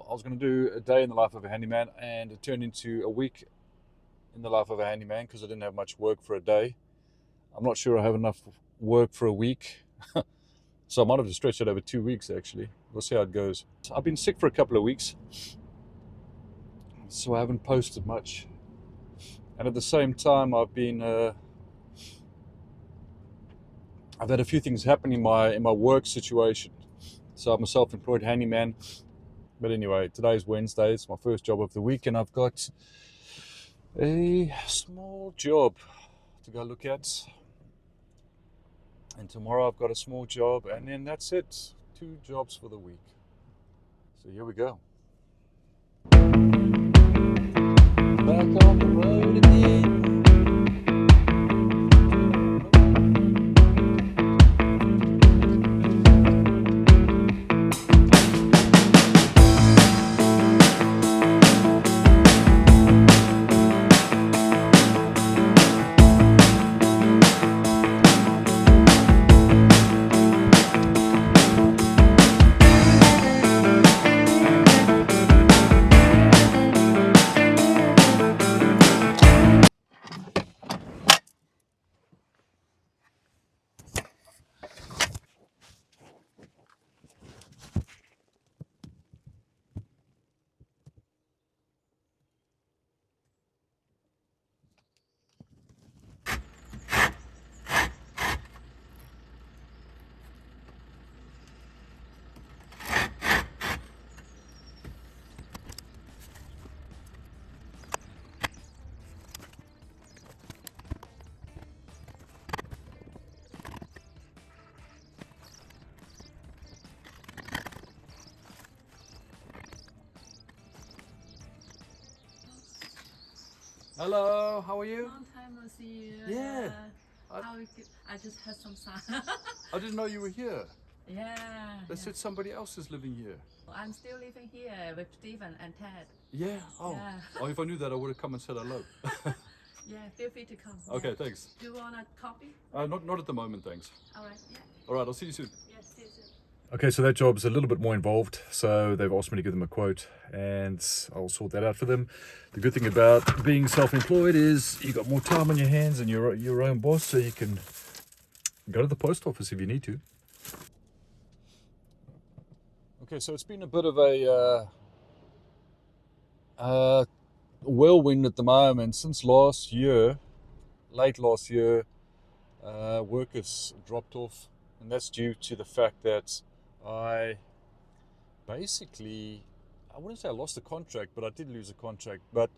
well, I was going to do a day in the life of a handyman, and it turned into a week in the life of a handyman because I didn't have much work for a day. I'm not sure I have enough work for a week. So I might have to stretch it over 2 weeks, actually. We'll see how it goes. I've been sick for a couple of weeks, so I haven't posted much. And at the same time, I've had a few things happen in my work situation. So I'm a self-employed handyman. But anyway, today's Wednesday. It's my first job of the week, and I've got a small job to go look at. And tomorrow I've got a small job, and then that's it. 2 jobs for the week. So here we go. Back on the road again. Hello, how are you? Long time no see you. Yeah. I just heard some sound. I didn't know you were here. Yeah. They said somebody else is living here. I'm still living here with Stephen and Ted. Yeah. Oh. Yeah. Oh, if I knew that, I would have come and said hello. Yeah, feel free to come. Okay, Yeah. thanks. Do you want a coffee? Not at the moment, thanks. All right. Yeah. All right, I'll see you soon. Yes. See you soon. Okay, so that job's a little bit more involved, so they've asked me to give them a quote, and I'll sort that out for them. The good thing about being self-employed is you got more time on your hands and you're your own boss, so you can go to the post office if you need to. Okay, so it's been a bit of a whirlwind at the moment. Since last year, late last year, work has dropped off, and that's due to the fact that I wouldn't say I lost a contract, but I did lose a contract. But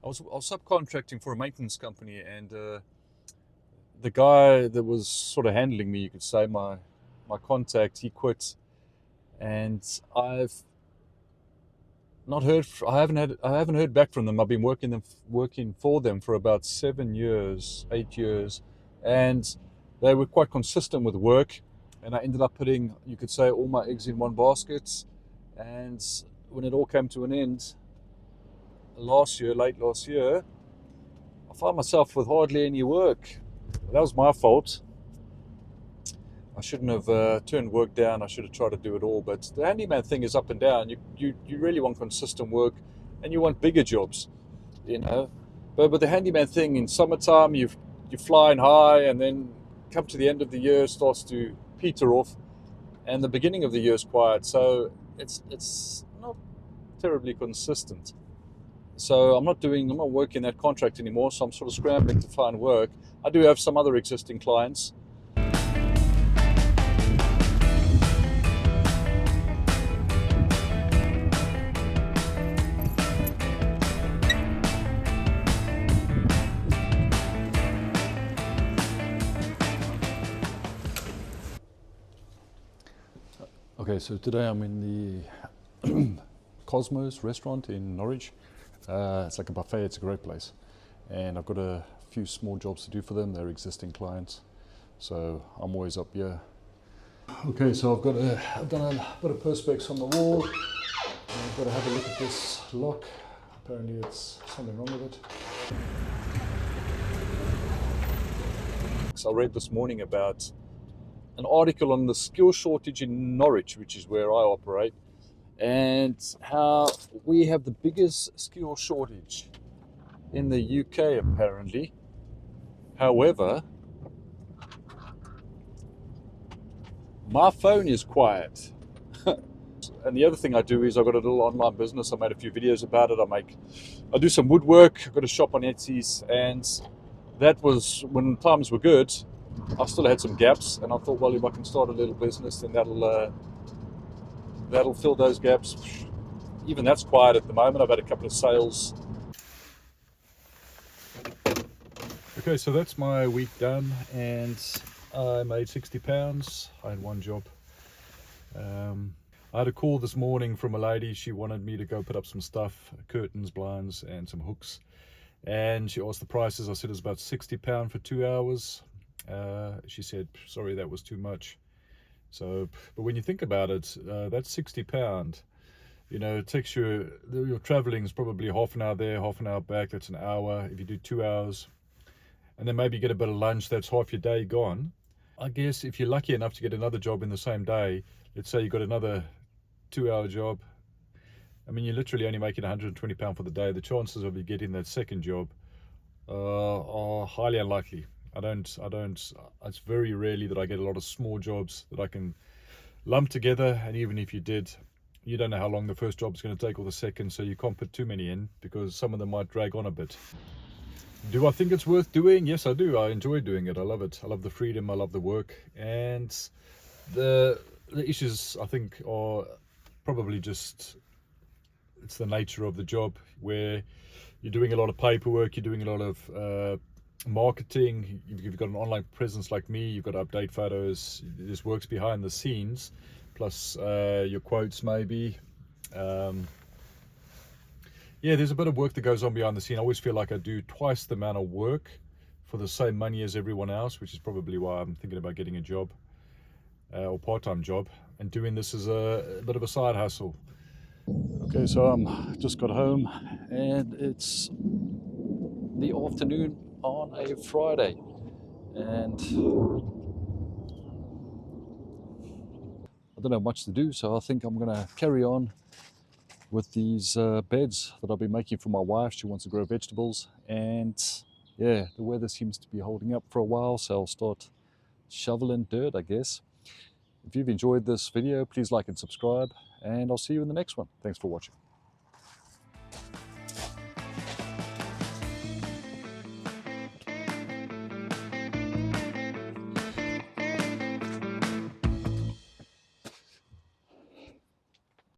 I was subcontracting for a maintenance company, and the guy that was sort of handling me, you could say, my contact, he quit, and I haven't heard back from them. I've been working for them for about 8 years, and they were quite consistent with work, and I ended up putting, you could say, all my eggs in one basket. And when it all came to an end late last year, I found myself with hardly any work. That was my fault. I shouldn't have turned work down. I should have tried to do it all. But the handyman thing is up and down. You really want consistent work, and you want bigger jobs, you know. But the handyman thing, in summertime, you're flying high, and then come to the end of the year, it starts to peter off, and the beginning of the year is quiet. So it's not terribly consistent. So I'm not working that contract anymore. So I'm sort of scrambling to find work. I do have some other existing clients. Okay, so today I'm in the Cosmos restaurant in Norwich. It's like a buffet. It's a great place, and I've got a few small jobs to do for them. They're existing clients, so I'm always up here. Okay, so I've done a bit of perspex on the wall. I've got to have a look at this lock. Apparently, it's something wrong with it. So I read this morning about an article on the skill shortage in Norwich, which is where I operate, and how we have the biggest skill shortage in the UK apparently. However, my phone is quiet. And the other thing I do is I've got a little online business. I made a few videos about it. I do some woodwork. I've got a shop on Etsy's, and that was when times were good. I still had some gaps, and I thought, well, if I can start a little business, then that'll fill those gaps. Even that's quiet at the moment. I've had a couple of sales. Okay, so that's my week done, and I made £60. I had one job. I had a call this morning from a lady. She wanted me to go put up some stuff, curtains, blinds, and some hooks. And she asked the prices. I said it's about £60 for 2 hours. She said, sorry, that was too much. So, but when you think about it, that's £60. You know, it takes your traveling is probably half an hour there, half an hour back. That's an hour. If you do 2 hours, and then maybe get a bit of lunch, that's half your day gone. I guess if you're lucky enough to get another job in the same day, let's say you got another 2-hour job, I mean, you're literally only making £120 for the day. The chances of you getting that second job are highly unlikely. It's very rarely that I get a lot of small jobs that I can lump together. And even if you did, you don't know how long the first job is going to take or the second, so you can't put too many in because some of them might drag on a bit. Do I think it's worth doing? Yes, I do. I enjoy doing it. I love it. I love the freedom. I love the work. And the issues, I think, are probably just, it's the nature of the job where you're doing a lot of paperwork, you're doing a lot of marketing. If you've got an online presence like me, you've got to update photos. This works behind the scenes, plus your quotes maybe. Yeah, there's a bit of work that goes on behind the scene. I always feel like I do twice the amount of work for the same money as everyone else, which is probably why I'm thinking about getting a job or part-time job and doing this as a bit of a side hustle. Okay, so I'm just got home and it's the afternoon on a Friday, and I don't have much to do, so I think I'm gonna carry on with these beds that I've been making for my wife. She wants to grow vegetables, and yeah, the weather seems to be holding up for a while, so I'll start shoveling dirt, I guess. If you've enjoyed this video, please like and subscribe, and I'll see you in the next one. Thanks for watching.